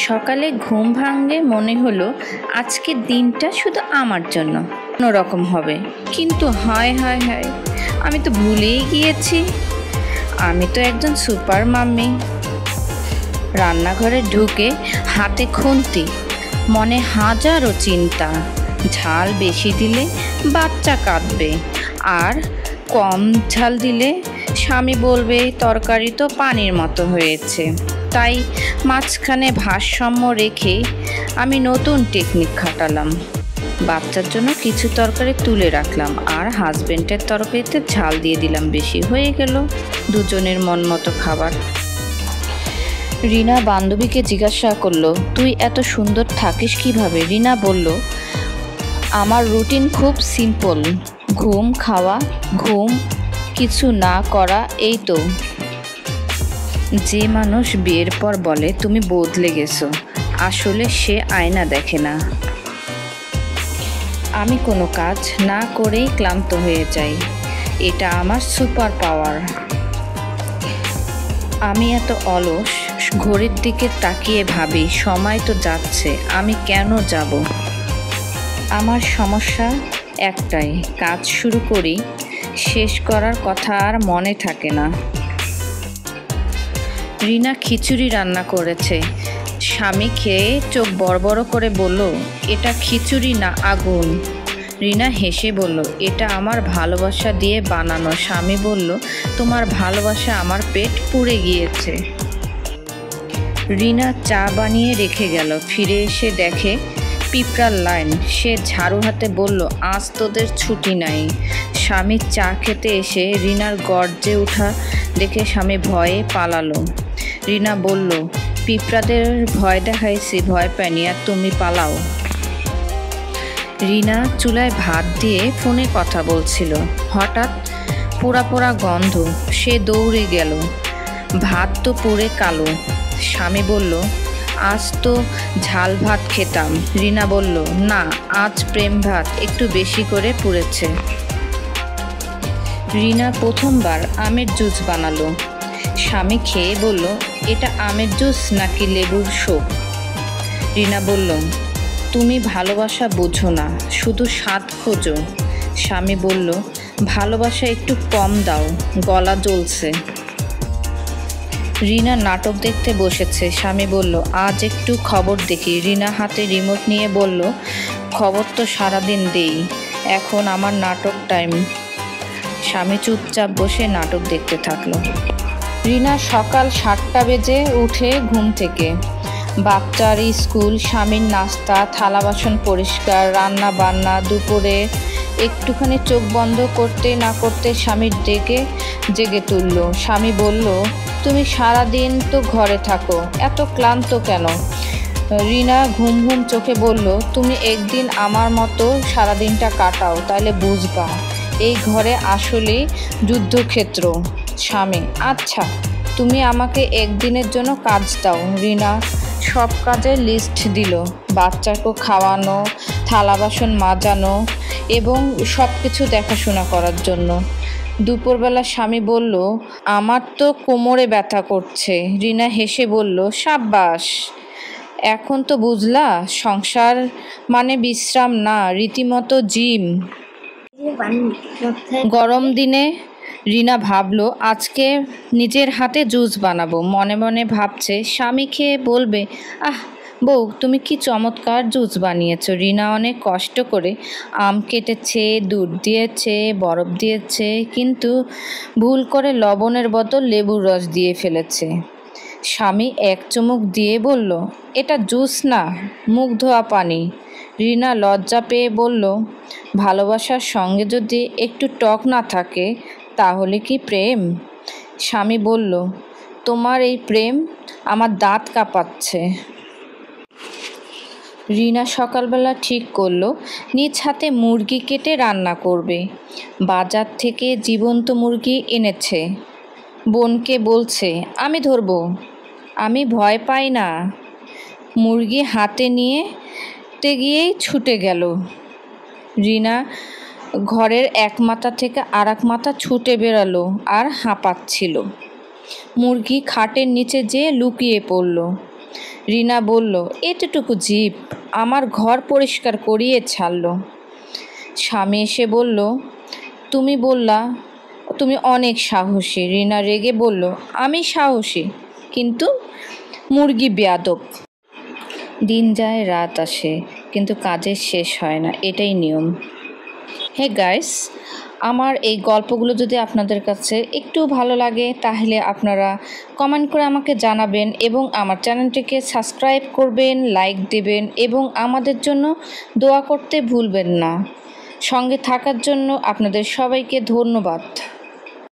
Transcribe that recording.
সকালে ঘুম ভাঙলে মনে হলো আজকের দিনটা শুধু আমার জন্য অন্যরকম হবে, কিন্তু হায় হায় হায়, আমি তো ভুলেই গিয়েছি আমি তো একজন সুপার মাম্মি। রান্নাঘরে ঢুকে হাতে খুন্তি, মনে হাজারো চিন্তা। ঝাল বেশি দিলে বাচ্চা কাঁদবে, আর কম ঝাল দিলে স্বামী বলবে তরকারি তো পানির মতো হয়েছে। তাই মাঝখানে ভারসাম্য রেখে আমি নতুন টেকনিক খাটালাম। বাচ্চার জন্য কিছু তরকারি তুলে রাখলাম, আর হাজবেন্ডের তরকারিতে ঝাল দিয়ে দিলাম বেশি, হয়ে গেল দুজনের মন মতো খাবার। রিনা বান্ধবীকে জিজ্ঞাসা করলো, তুই এত সুন্দর থাকিস কিভাবে? রিনা বলল, আমার রুটিন খুব সিম্পল, ঘুম, খাওয়া, ঘুম, কিছু না করা, এই তো। যে মানুষ বিয়ের পর বলে তুমি বদলে গেছো, আসলে সে আয়না দেখে না। আমি কোনো কাজ না করেই ক্লান্ত হয়ে যাই, এটা আমার সুপার পাওয়ার। আমি এত অলস, ঘড়ির দিকে তাকিয়ে ভাবি সময় তো যাচ্ছে, আমি কেন যাব? আমার সমস্যা একটাই, কাজ শুরু করি, শেষ করার কথা আর মনে থাকে না। রিনা খিচুড়ি রান্না করেছে। স্বামী খেয়ে চোখ বড় বড় করে বলল, এটা খিচুড়ি না, আগুন। রিনা হেসে বলল, এটা আমার ভালোবাসা দিয়ে বানানো। স্বামী বলল, তোমার ভালোবাসা আমার পেট পুড়ে গিয়েছে। রিনা চা বানিয়ে রেখে গেল, ফিরে এসে দেখে পিঁপড়ার লাইন। সে ঝাড়ু হাতে বলল, আজ তোদের ছুটি নাই। স্বামী চা খেতে এসে রিনার গর্জে ওঠা দেখে স্বামী ভয়ে পালালো। রিনা বলল, পিঁপড়াদের ভয় দেখাইছি, ভয় পাইনি, আর তুমি পালাও। রিনা চুলায় ভাত দিয়ে ফোনে কথা বলছিল, হঠাৎ পোড়া পোড়া গন্ধ। সে দৌড়ে গেল, ভাত তো পুড়ে কালো। স্বামী বলল, আজ তো ঝাল ভাত খেতাম। রিনা বলল, না, আজ প্রেম ভাত একটু বেশি করে পুড়েছে। রিনা প্রথমবার আমের জুস বানালো। স্বামী খেয়ে বলল, এটা আমের জুস নাকি লেবুর শোক? রিনা বলল, তুমি ভালোবাসা বোঝো না, শুধু স্বাদ খোঁজো। স্বামী বলল, ভালোবাসা একটু কম দাও, গলা জ্বলছে। রিনা নাটক দেখতে বসেছে। স্বামী বলল, আজ একটু খবর দেখি। রিনা হাতে রিমোট নিয়ে বলল, খবর তো সারাদিন দেই, এখন আমার নাটক টাইম। স্বামী চুপচাপ বসে নাটক দেখতে থাকলো। রিনা সকাল 7টা বেজে উঠে ঘুম থেকে। বাচ্চার স্কুল, স্বামীর নাস্তা, থালা বাসন পরিষ্কার, রান্না বান্না। দুপুরে একটুখানি চোখ বন্ধ করতে না করতে স্বামীর ডেকে জেগে তুলল। স্বামী বলল, তুমি সারাদিন তো ঘরে থাকো, এত ক্লান্ত কেন? রিনা ঘুম ঘুম চোখে বলল, তুমি একদিন আমার মতো সারাদিনটা কাটাও, তাহলে বুঝবা এই ঘরে আসলেই যুদ্ধক্ষেত্র। স্বামী, আচ্ছা, তুমি আমাকে একদিনের জন্য কাজ দাও। রিনা সব কাজের লিস্ট দিল, বাচ্চাকে খাওয়ানো, থালা বাসন মাজানো এবং সব কিছু দেখাশোনা করার জন্য। দুপুরবেলা স্বামী বলল, আমার তো কোমরে ব্যথা করছে। রিনা হেসে বলল, সাব্বাস, এখন তো বুঝলা সংসার মানে বিশ্রাম না, রীতিমতো জিম। গরম দিনে রিনা ভাবলো আজকে নিজের হাতে জুস বানাবো। মনে মনে ভাবছে স্বামী খেয়ে বলবে, আহ বউ, তুমি কি চমৎকার জুস বানিয়েছো। রিনা অনেক কষ্ট করে আম কেটেছে, দুধ দিয়েছে, বরফ দিয়েছে, কিন্তু ভুল করে লবণের বদল লেবুর রস দিয়ে ফেলেছে। স্বামী এক চুমুক দিয়ে বলল, এটা জুস না, মুখ ধোয়া পানি। রিনা লজ্জা পেয়ে বলল, ভালোবাসার সঙ্গে যদি একটু টক না থাকে তাহলে কি প্রেম? স্বামী বলল, তোমার এই প্রেম আমার দাঁত কাঁপাচ্ছে। রিনা সকালবেলা ঠিক করলো নিজ হাতে মুরগি কেটে রান্না করবে। বাজার থেকে জীবন্ত মুরগি এনেছে। বোনকে বলছে, আমি ধরবো, আমি ভয় পাই না। মুরগি হাতে নিয়ে গিয়েই ছুটে গেল। রিনা ঘরের এক মাথা থেকে আর এক মাথা ছুটে বেরালো আর হাঁপাচ্ছিল। মুরগি খাটের নিচে যেয়ে লুকিয়ে পড়ল। রিনা বলল, এতটুকু জীব আমার ঘর পরিষ্কার করিয়ে ছাড়লো। স্বামী এসে বলল, তুমি বললা তুমি অনেক সাহসী। রিনা রেগে বলল, আমি সাহসী, কিন্তু মুরগি বেয়াদব। দিন যায় রাত আসে, কিন্তু কাজের শেষ হয় না, এটাই নিয়ম। হে গাইস, আমার এই গল্পগুলো যদি আপনাদের কাছে একটু ভালো লাগে তাহলে আপনারা কমেন্ট করে আমাকে জানাবেন এবং আমার চ্যানেলটিকে সাবস্ক্রাইব করবেন, লাইক দেবেন এবং আমাদের জন্য দোয়া করতে ভুলবেন না। সঙ্গে থাকার জন্য আপনাদের সবাইকে ধন্যবাদ।